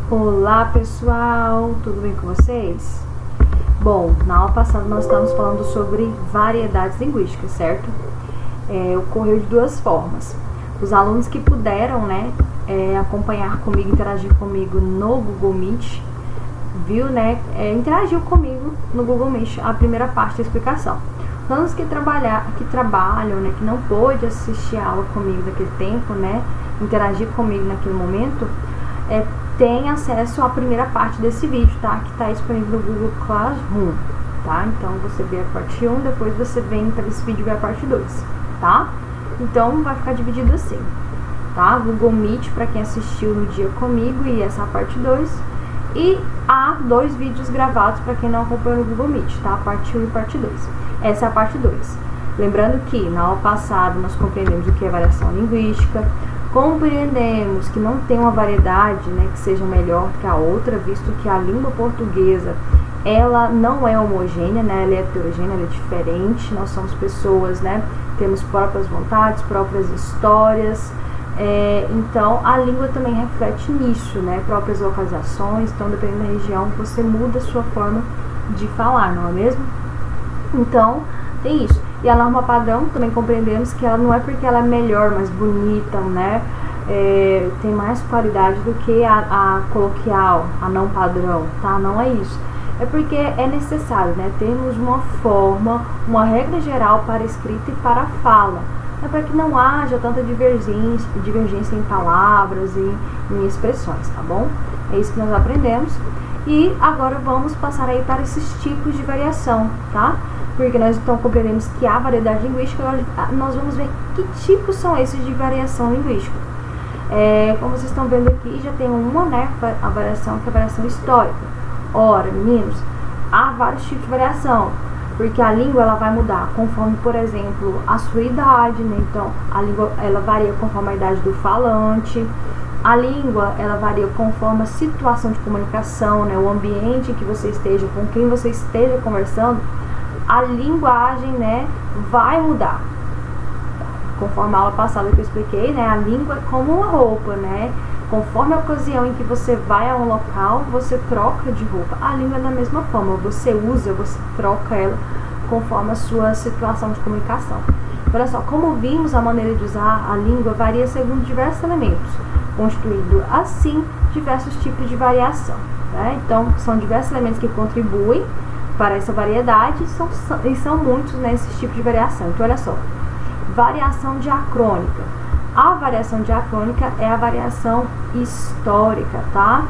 Olá pessoal, tudo bem com vocês? Bom, na aula passada nós estávamos falando sobre variedades linguísticas, certo? Ocorreu de duas formas. Os alunos que puderam, acompanhar comigo, interagir comigo no Google Meet, interagiu comigo no Google Meet a primeira parte da explicação. Os alunos que trabalham, que não pôde assistir a aula comigo naquele tempo, interagir comigo naquele momento, tem acesso à primeira parte desse vídeo, tá? Que está disponível no Google Classroom, tá? Então você vê a parte 1, depois você vem para esse vídeo ver a parte 2, tá? Então vai ficar dividido assim, tá? Google Meet para quem assistiu no dia comigo e essa parte 2, e há 2 vídeos gravados para quem não acompanhou no Google Meet, tá? Parte 1 e parte 2. Essa é a parte 2. Lembrando que na aula passada nós compreendemos o que é variação linguística, compreendemos que não tem uma variedade, que seja melhor que a outra, visto que a língua portuguesa, ela não é homogênea, ela é heterogênea, ela é diferente, nós somos pessoas, temos próprias vontades, próprias histórias, então a língua também reflete nisso, próprias localizações, então dependendo da região você muda a sua forma de falar, não é mesmo? Então, tem isso. E a norma padrão, também compreendemos que ela não é porque ela é melhor, mais bonita, tem mais qualidade do que a coloquial, a não padrão, tá? Não é isso. É porque é necessário, termos uma forma, uma regra geral para a escrita e para a fala. É para que não haja tanta divergência em palavras e em expressões, tá bom? É isso que nós aprendemos. E agora vamos passar aí para esses tipos de variação, tá? Porque nós então compreendemos que há variedade linguística, nós vamos ver que tipos são esses de variação linguística. Como vocês estão vendo aqui, já tem uma, a variação que é a variação histórica. Ora, meninos, há vários tipos de variação, porque a língua ela vai mudar conforme, por exemplo, a sua idade, então a língua ela varia conforme a idade do falante. A língua, ela varia conforme a situação de comunicação, o ambiente em que você esteja, com quem você esteja conversando, a linguagem, vai mudar. Conforme a aula passada que eu expliquei, a língua é como uma roupa, Conforme a ocasião em que você vai a um local, você troca de roupa. A língua é da mesma forma, você usa, você troca ela conforme a sua situação de comunicação. Olha só, como vimos, a maneira de usar a língua varia segundo diversos elementos, constituindo assim diversos tipos de variação. Então, são diversos elementos que contribuem para essa variedade e são muitos esses tipos de variação. Então, olha só, variação diacrônica. A variação diacrônica é a variação histórica, tá?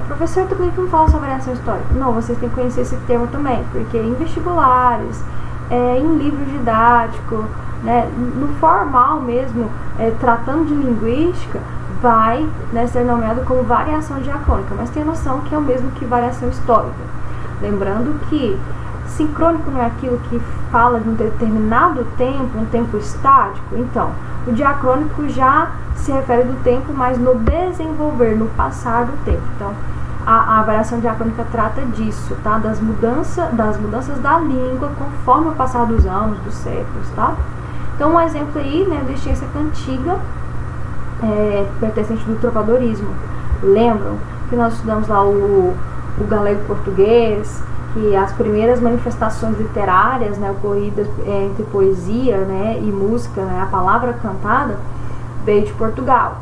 Professor, por que não fala sobre variação histórica? Não, vocês têm que conhecer esse termo também, porque em vestibulares, em livro didático, no formal mesmo, tratando de linguística, vai ser nomeado como variação diacrônica, mas tem a noção que é o mesmo que variação histórica. Lembrando que sincrônico não é aquilo que fala de um determinado tempo, um tempo estático. Então, o diacrônico já se refere do tempo, mas no desenvolver, no passar do tempo. Então, a variação diacrônica trata disso, tá? Das mudanças da língua conforme o passar dos anos, dos séculos, tá? Então, um exemplo aí, da existência cantiga, pertencente do trovadorismo. Lembram que nós estudamos lá o galego-português, que as primeiras manifestações literárias, ocorridas entre poesia, e música, a palavra cantada, veio de Portugal.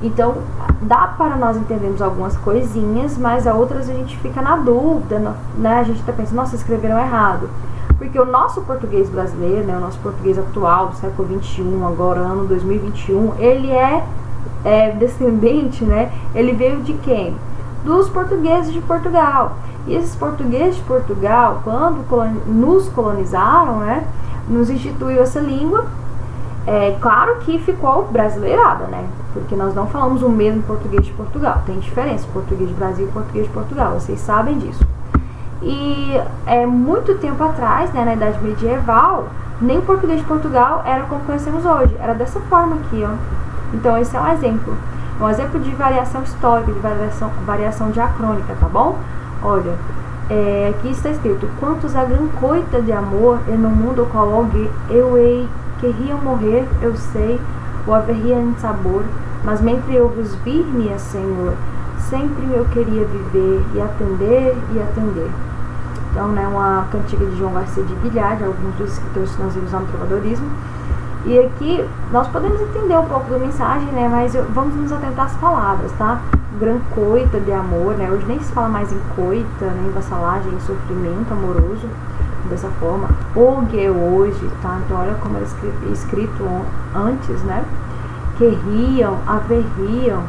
Então, dá para nós entendermos algumas coisinhas, mas a outras a gente fica na dúvida, a gente está pensando, nossa, escreveram errado. Porque o nosso português brasileiro, o nosso português atual, do século XXI, agora ano 2021, ele é descendente, ele veio de quem? Dos portugueses de Portugal. E esses portugueses de Portugal, quando nos colonizaram, nos instituiu essa língua. Claro que ficou brasileirada, porque nós não falamos o mesmo português de Portugal. Tem diferença, português de Brasil e português de Portugal, vocês sabem disso. E muito tempo atrás, na Idade Medieval, nem o português de Portugal era como conhecemos hoje, era dessa forma aqui, ó. Então esse é um exemplo de variação histórica, de variação diacrônica, tá bom? Olha, aqui está escrito: quantos a gran coita de amor e no mundo qual alguém eu hei querriam morrer, eu sei, o haveria em sabor, mas mentre eu vos vir, minha Senhor, sempre eu queria viver e atender e atender. Então, né, uma cantiga de João Garcia de Guilherme, alguns dos escritores que nós vimos lá no trovadorismo. E aqui nós podemos entender um pouco da mensagem, né, mas vamos nos atentar às palavras, tá? Gran coita de amor, né, hoje nem se fala mais em coita, né, em vassalagem, em sofrimento amoroso, dessa forma. Hoje é hoje, tá? Então olha como era escrito antes, né? Que riam, averriam,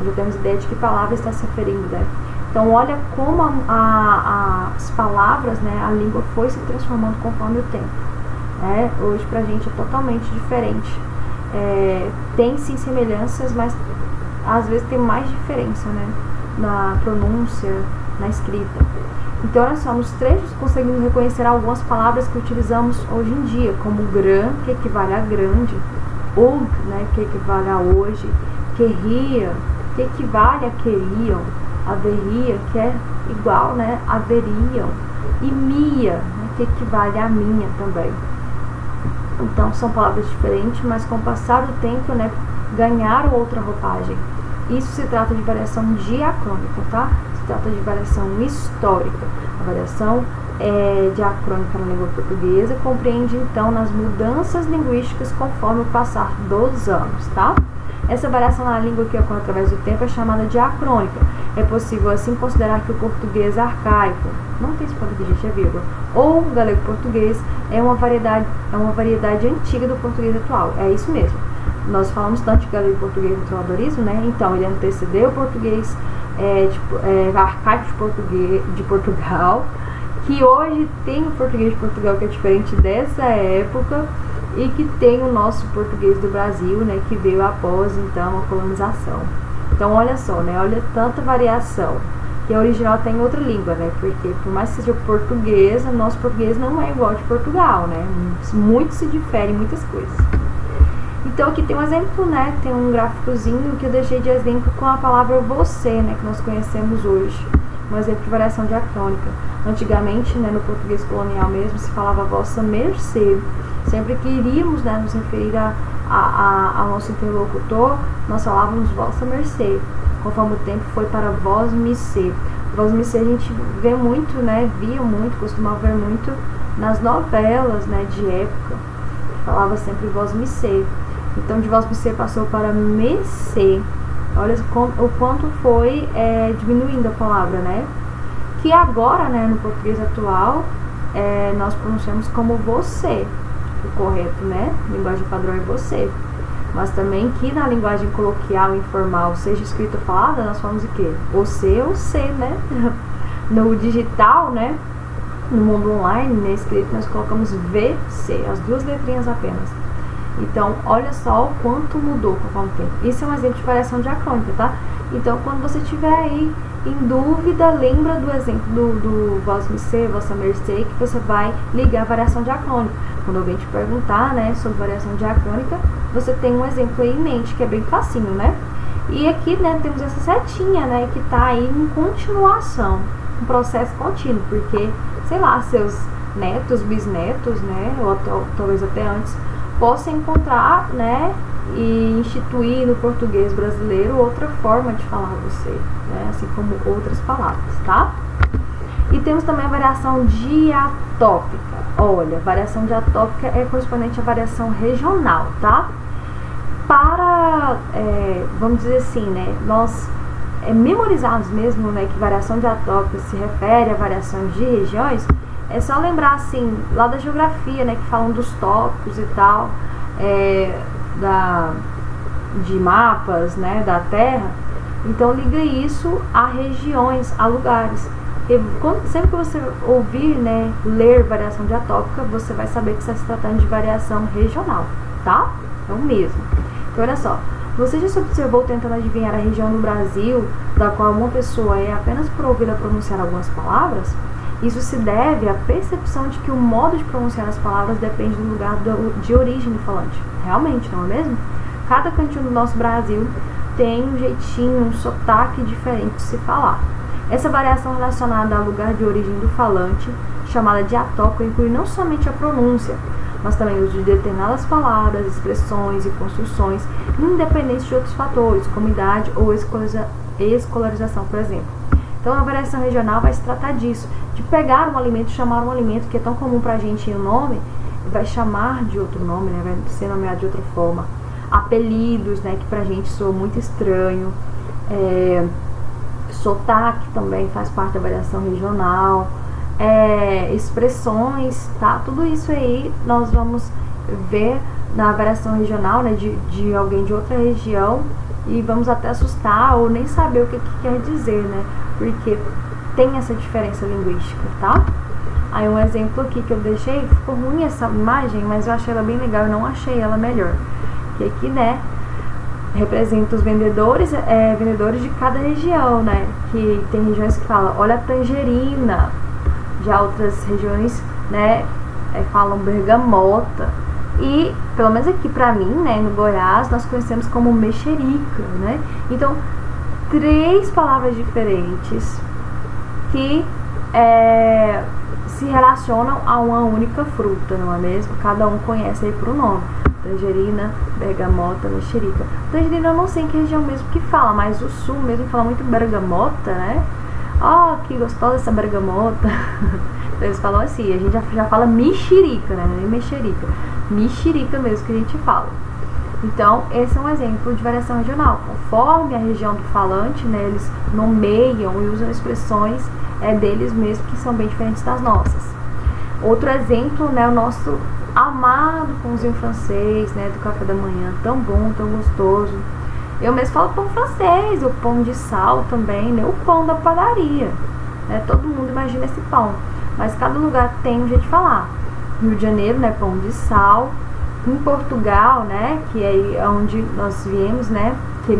já temos ideia de que palavra está se referindo, né? Então olha como as palavras, né, a língua foi se transformando conforme o tempo, né? Hoje pra gente é totalmente diferente. Tem sim semelhanças, mas às vezes tem mais diferença, né? Na pronúncia, na escrita. Então olha só, nos trechos conseguimos reconhecer algumas palavras que utilizamos hoje em dia, como gran, que equivale a grande, og, né, que equivale a hoje, querria, que equivale a queriam, haveria, que é igual, né, haveriam, e mia, né, que equivale a minha também. Então são palavras diferentes, mas com o passar do tempo, né, ganharam outra roupagem. Isso se trata de variação diacrônica, tá? Se trata de variação histórica. A variação diacrônica na língua portuguesa compreende então nas mudanças linguísticas conforme o passar dos anos, tá? Essa variação na língua que ocorre através do tempo é chamada diacrônica. É possível assim considerar que o português arcaico, não tem esse ponto aqui, gente, é vírgula, ou o galego-português é uma variedade antiga do português atual. É isso mesmo. Nós falamos tanto de galego-português no trovadorismo, né? Então ele antecedeu o português arcaico de Portugal, que hoje tem o português de Portugal que é diferente dessa época, e que tem o nosso português do Brasil, né, que veio após então a colonização. Então olha só, né, olha tanta variação, que a original tem outra língua, né, porque por mais que seja português, o nosso português não é igual de Portugal, né, muito se difere em muitas coisas. Então aqui tem um exemplo, né, tem um gráficozinho que eu deixei de exemplo com a palavra você, né, que nós conhecemos hoje, um exemplo de variação diacrônica. Antigamente, né, no português colonial mesmo, se falava vossa mercê. Sempre que iríamos, né, nos referir ao nosso interlocutor, nós falávamos vossa mercê. Conforme o tempo foi para vós me ser. Vós me ser a gente vê muito, né, via muito, costumava ver muito nas novelas, né, de época. Falava sempre vós me ser. Então de vós me ser passou para me ser. Olha o quanto foi diminuindo a palavra, né? Que agora, né, no português atual, nós pronunciamos como você. O correto, né? Linguagem padrão é você. Mas também que na linguagem coloquial, informal, seja escrita ou falada, nós falamos o quê? Você ou C, né? No digital, né? No mundo online, né, escrito, nós colocamos VC, as duas letrinhas apenas. Então, olha só o quanto mudou conforme o tempo. Isso é um exemplo de variação diacrônica, tá? Então, quando você estiver aí em dúvida, lembra do exemplo do vós me ser, vossa mercê, que você vai ligar a variação diacrônica. Quando alguém te perguntar, né, sobre variação diacrônica, você tem um exemplo aí em mente, que é bem facinho, né? E aqui, né, temos essa setinha, né, que tá aí em continuação, um processo contínuo, porque, sei lá, seus netos, bisnetos, né, ou talvez até antes, possam encontrar, né, e instituir no português brasileiro outra forma de falar você, né, assim como outras palavras, tá? E temos também a variação diatópica. Olha, variação diatópica é correspondente à variação regional, tá? Para, vamos dizer assim, né, nós memorizarmos mesmo, né, que variação diatópica se refere a variações de regiões, é só lembrar, assim, lá da geografia, né, que falam dos tópicos e tal, de mapas, né, da Terra. Então liga isso a regiões, a lugares. Sempre que você ouvir, né, ler variação diatópica, você vai saber que está se tratando de variação regional, tá? É o mesmo. Então olha só, você já se observou tentando adivinhar a região do Brasil da qual uma pessoa é apenas por ouvi-la pronunciar algumas palavras? Isso se deve à percepção de que o modo de pronunciar as palavras depende do lugar de origem do falante. Realmente, não é mesmo? Cada cantinho do nosso Brasil tem um jeitinho, um sotaque diferente de se falar. Essa variação relacionada ao lugar de origem do falante, chamada diatópica, inclui não somente a pronúncia, mas também o uso de determinadas palavras, expressões e construções, independente de outros fatores, como idade ou escolarização, por exemplo. Então a variação regional vai se tratar disso, de pegar um alimento, chamar um alimento que é tão comum pra gente em um nome, vai chamar de outro nome, né? Vai ser nomeado de outra forma. Apelidos, né? Que pra gente soa muito estranho. Sotaque também faz parte da variação regional. Expressões, tá? Tudo isso aí nós vamos ver na variação regional, né? De alguém de outra região, e vamos até assustar ou nem saber o que quer dizer, né? Porque tem essa diferença linguística, tá? Aí um exemplo aqui que eu deixei, ficou ruim essa imagem, mas eu achei ela bem legal, eu não achei ela melhor. Que aqui, né, representa os vendedores de cada região, né? Que tem regiões que falam, olha a tangerina. Já outras regiões, né, falam bergamota. E, pelo menos aqui pra mim, né, no Goiás, nós conhecemos como mexerica, né? Então, 3 palavras diferentes que se relacionam a uma única fruta, não é mesmo? Cada um conhece aí por nome. Tangerina, bergamota, mexerica. Tangerina eu não sei em que região mesmo que fala, mas o sul mesmo fala muito bergamota, né? Oh, que gostosa essa bergamota. Então eles falam assim, a gente já fala mexerica, né? Nem mexerica. Mexerica mesmo que a gente fala. Então, esse é um exemplo de variação regional. Conforme a região do falante, né, eles nomeiam e usam expressões deles mesmos que são bem diferentes das nossas. Outro exemplo, né, o nosso amado pãozinho francês, né, do café da manhã, tão bom, tão gostoso. Eu mesmo falo pão francês, o pão de sal também, né, o pão da padaria. Né, todo mundo imagina esse pão, mas cada lugar tem um jeito de falar. Rio de Janeiro, né, pão de sal. Em Portugal, né, que é onde nós viemos, né, que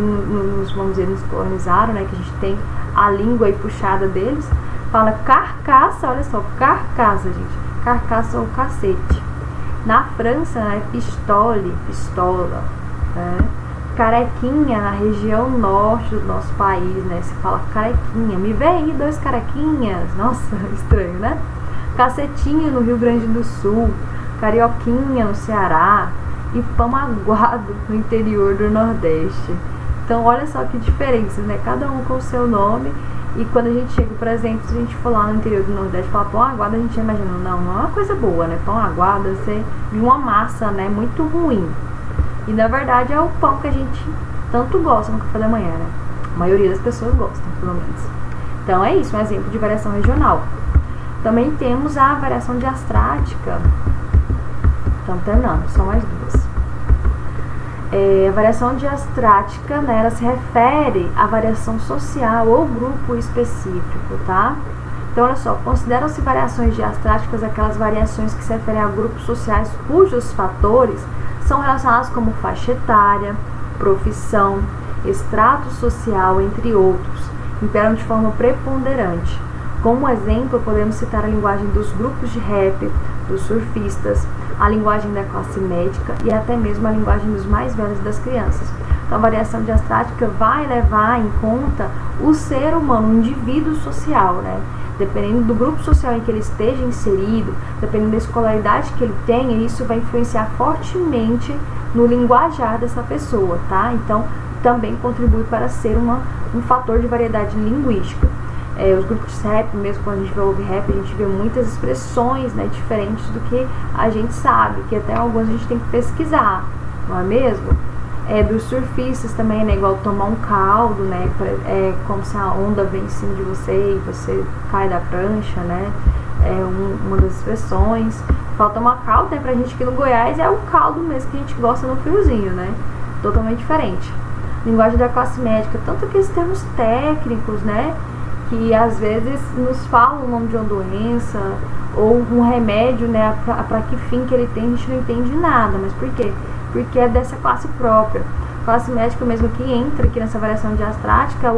vamos dizer, nos colonizaram, né, que a gente tem a língua aí puxada deles, fala carcaça, olha só, carcaça, gente, carcaça ou cacete. Na França, né, pistole, pistola, né, carequinha, na região norte do nosso país, né, se fala carequinha, me vê aí 2 carequinhas, nossa, estranho, né, cacetinho no Rio Grande do Sul, carioquinha no Ceará e pão aguado no interior do Nordeste. Então olha só que diferenças, né? Cada um com o seu nome. E quando a gente chega, por exemplo, se a gente for lá no interior do Nordeste e falar pão aguado, a gente imagina, não é uma coisa boa, né? Pão aguado deve ser de uma massa, né? Muito ruim. E na verdade é o pão que a gente tanto gosta no café da manhã, né? A maioria das pessoas gostam, pelo menos. Então é isso, um exemplo de variação regional. Também temos a variação diastrática. Estamos terminando, só mais 2. A variação diastrática, né, ela se refere à variação social ou grupo específico, tá? Então, olha só, consideram-se variações diastráticas aquelas variações que se referem a grupos sociais cujos fatores são relacionados como faixa etária, profissão, extrato social, entre outros, imperam de forma preponderante. Como exemplo, podemos citar a linguagem dos grupos de rap, dos surfistas, a linguagem da classe médica e até mesmo a linguagem dos mais velhos e das crianças. Então, a variação diastrática vai levar em conta o ser humano, o indivíduo social, né? Dependendo do grupo social em que ele esteja inserido, dependendo da escolaridade que ele tenha, isso vai influenciar fortemente no linguajar dessa pessoa, tá? Então, também contribui para ser um fator de variedade linguística. Os grupos de rap, mesmo quando a gente vai ouvir rap, a gente vê muitas expressões, né, diferentes do que a gente sabe, que até algumas a gente tem que pesquisar, não é mesmo? Dos surfistas também, né, igual tomar um caldo, né, como se a onda vem em cima de você e você cai da prancha, né, uma das expressões. Fala tomar caldo, né, pra gente aqui no Goiás é o caldo mesmo que a gente gosta no friozinho, né, totalmente diferente. Linguagem da classe médica, tanto aqueles termos técnicos, né, que às vezes nos falam o nome de uma doença ou um remédio, né, para que fim que ele tem, a gente não entende nada. Mas por quê? Porque é dessa classe própria. Classe médica mesmo que entra aqui nessa variação diastrática,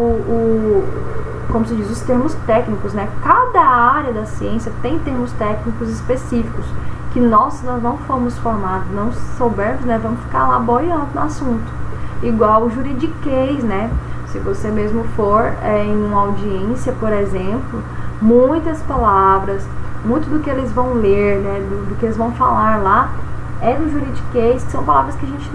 como se diz, os termos técnicos, né? Cada área da ciência tem termos técnicos específicos que nós não fomos formados, não soubermos, né, vamos ficar lá boiando no assunto. Igual o juridiquês, né? Se você mesmo for em uma audiência, por exemplo, muitas palavras, muito do que eles vão ler, né, do que eles vão falar lá, é do juridiquês, que são palavras que a gente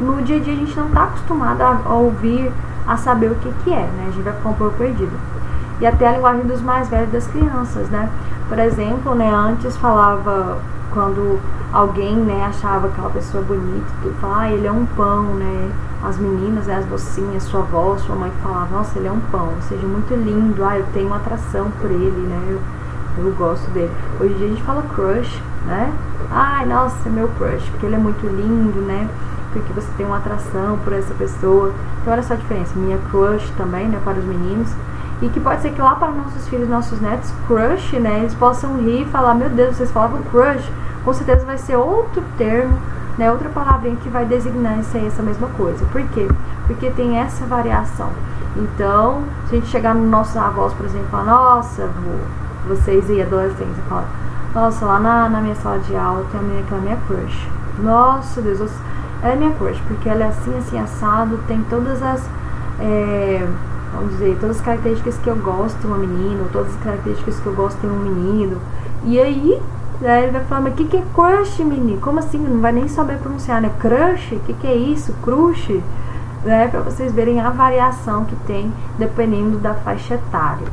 no dia a dia a gente não está acostumado a ouvir, a saber o que é, né? A gente vai ficar um pouco perdido. E até a linguagem dos mais velhos das crianças, né? Por exemplo, né, antes falava, quando alguém, né, achava aquela pessoa bonita, tudo, falava, ele é um pão, né? As meninas, né, as mocinhas, sua avó, sua mãe falavam, nossa, ele é um pão, ou seja, muito lindo, eu tenho uma atração por ele, né? Eu gosto dele. Hoje em dia a gente fala crush, né? Nossa, é meu crush, porque ele é muito lindo, né? Porque você tem uma atração por essa pessoa. Então olha só a diferença, minha crush também, né, para os meninos. E que pode ser que lá para nossos filhos, nossos netos, crush, né, eles possam rir e falar, meu Deus, vocês falavam crush. Com certeza vai ser outro termo, né, outra palavrinha que vai designar essa mesma coisa. Por quê? Porque tem essa variação. Então, se a gente chegar nos nossos avós, por exemplo, e falar, nossa, vocês e adolescentes, falam, nossa, lá na minha sala de aula tem aquela minha crush. Nossa, Deus, ela é minha crush, porque ela é assim, assim, assado, tem todas as, vamos dizer, todas as características que eu gosto em uma menina, ou todas as características que eu gosto em um menino. E aí, né, ele vai falar, mas o que é crush, menino? Como assim? Não vai nem saber pronunciar, né? Crush? O que é isso? Crush? Né? Para vocês verem a variação que tem dependendo da faixa etária.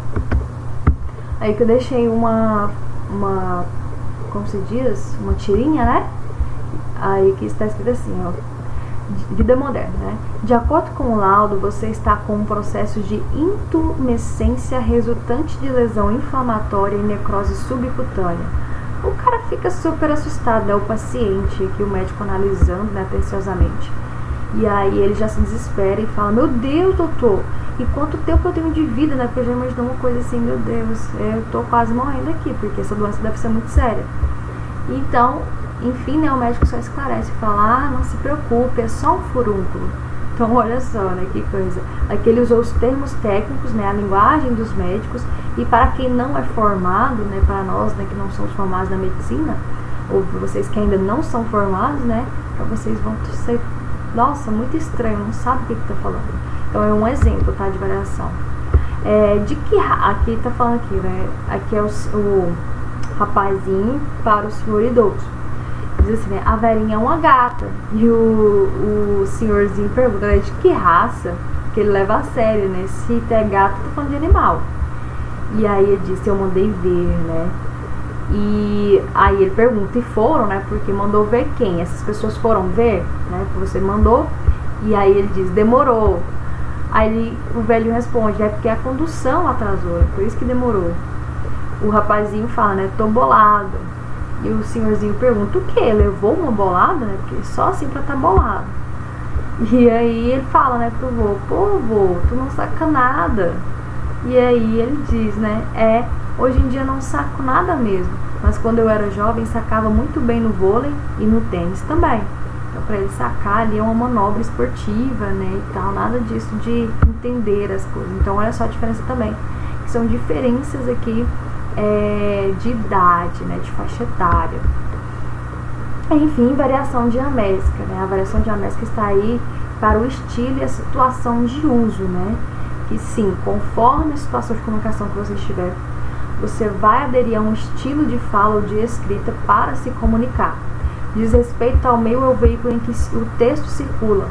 Aí que eu deixei uma como se diz? Uma tirinha, né? Aí que está escrito assim, ó. Vida moderna, né? De acordo com o laudo, você está com um processo de intumescência resultante de lesão inflamatória e necrose subcutânea. O cara fica super assustado, né? O paciente, que o médico analisando, né, atenciosamente. E aí ele já se desespera e fala, meu Deus, doutor, e quanto tempo eu tenho de vida, né? Porque eu já imaginou uma coisa assim, meu Deus, eu tô quase morrendo aqui, porque essa doença deve ser muito séria. Então, enfim, né, o médico só esclarece e fala, não se preocupe, é só um furúnculo. Então, olha só, né, que coisa. Aqui ele usou os termos técnicos, né, a linguagem dos médicos, e para quem não é formado, né, para nós, né, que não somos formados na medicina, ou vocês que ainda não são formados, né, para vocês vão ser, nossa, muito estranho, não sabe o que está falando. Então, é um exemplo, tá, de variação. De que, aqui tá falando aqui, né, aqui é o rapazinho para o senhor idoso. Diz assim, né, a velhinha é uma gata. E o senhorzinho pergunta, né, de que raça? Que ele leva a sério, né? Se é gato, tá falando de animal. E aí ele disse, eu mandei ver, né? E aí ele pergunta, e foram, né? Porque mandou ver quem? Essas pessoas foram ver, né? Que você mandou. E aí ele diz, demorou. Aí o velho responde, é porque a condução atrasou, é por isso que demorou. O rapazinho fala, né? Tô bolado. E o senhorzinho pergunta, o que? Levou uma bolada, né? Porque só assim pra tá bolado. E aí ele fala, né, pro vô, pô, vô, tu não saca nada. E aí ele diz, né, hoje em dia não saco nada mesmo. Mas quando eu era jovem, sacava muito bem no vôlei e no tênis também. Então pra ele sacar ali é uma manobra esportiva, né, e tal, nada disso de entender as coisas. Então olha só a diferença também, que são diferenças aqui de idade, né, de faixa etária. Enfim, variação diamétrica, né? A variação diamétrica está aí para o estilo e a situação de uso, né? Que sim, conforme a situação de comunicação que você estiver, você vai aderir a um estilo de fala ou de escrita para se comunicar. Diz respeito ao meio ou veículo em que o texto circula.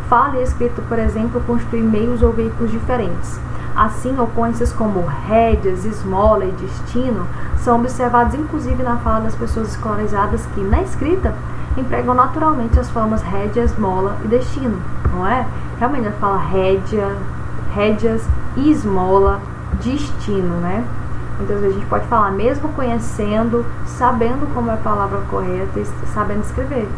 Fala e escrita, por exemplo, constituem meios ou veículos diferentes. Assim, ocorrências como rédeas, esmola e destino são observadas inclusive na fala das pessoas escolarizadas que, na escrita, empregam naturalmente as formas rédea, esmola e destino, não é? Realmente ela fala rédeas, esmola, destino, né? Então a gente pode falar mesmo conhecendo, sabendo como é a palavra correta e sabendo escrever.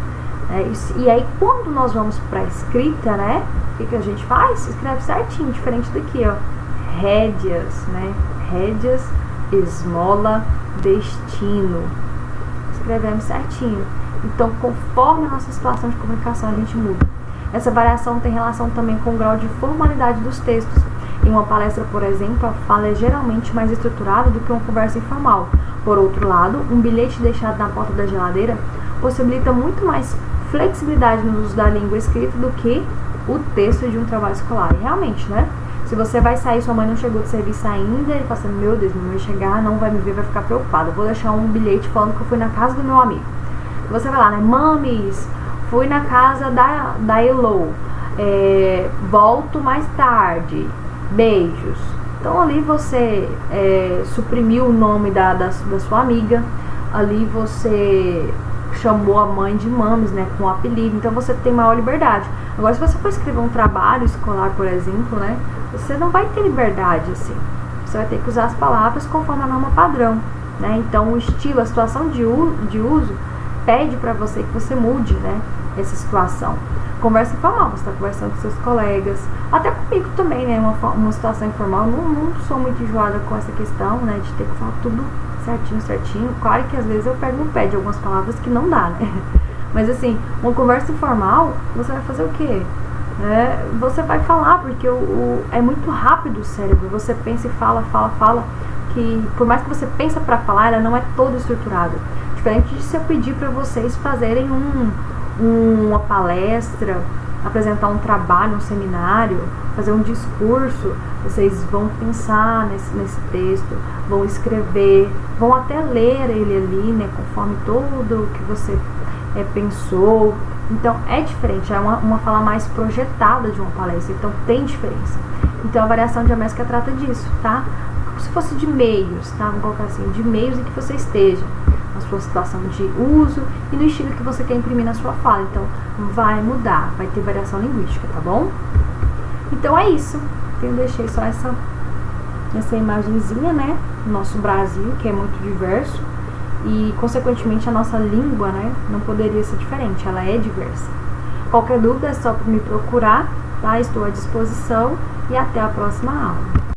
E aí quando nós vamos para a escrita, né? O que a gente faz? Escreve certinho, diferente daqui, ó. Rédeas, né? Rédeas, esmola, destino. Escrevemos certinho. Então, conforme a nossa situação de comunicação, a gente muda. Essa variação tem relação também com o grau de formalidade dos textos. Em uma palestra, por exemplo, a fala é geralmente mais estruturada do que uma conversa informal. Por outro lado, um bilhete deixado na porta da geladeira possibilita muito mais flexibilidade no uso da língua escrita do que o texto de um trabalho escolar. E realmente, né? Se você vai sair, sua mãe não chegou de serviço ainda, e fala assim, meu Deus, minha mãe chegar, não vai me ver, vai ficar preocupada. Vou deixar um bilhete falando que eu fui na casa do meu amigo. Você vai lá, né? Mames, fui na casa da Elo. volto mais tarde, beijos. Então ali você suprimiu o nome da sua amiga, ali você chamou a mãe de mames, né, com o apelido, então você tem maior liberdade. Agora, se você for escrever um trabalho escolar, por exemplo, né, você não vai ter liberdade assim. Você vai ter que usar as palavras conforme a norma padrão, né? Então, o estilo, a situação de uso pede para você que você mude, né, essa situação. Conversa informal, você está conversando com seus colegas, até comigo também, né, uma situação informal. Não sou muito enjoada com essa questão, né, de ter que falar tudo certinho. Claro que às vezes eu pego no pé de algumas palavras que não dá, né? Mas assim, uma conversa informal, você vai fazer o quê? Você vai falar, porque é muito rápido o cérebro. Você pensa e fala, que por mais que você pensa para falar, ela não é toda estruturada. Diferente de se eu pedir para vocês fazerem uma palestra, apresentar um trabalho, um seminário, fazer um discurso, vocês vão pensar nesse texto, vão escrever, vão até ler ele ali, né, conforme tudo o que você pensou. Então é diferente, é uma fala mais projetada de uma palestra, então tem diferença. Então a variação diamétrica trata disso, tá? Como se fosse de meios, tá? Vamos colocar assim, de meios em que você esteja, na sua situação de uso e no estilo que você quer imprimir na sua fala. Então vai mudar, vai ter variação linguística, tá bom? Então é isso. Eu deixei só essa imagenzinha, né? Nosso Brasil, que é muito diverso. E, consequentemente, a nossa língua, né, não poderia ser diferente, ela é diversa. Qualquer dúvida é só me procurar, tá? Estou à disposição e até a próxima aula.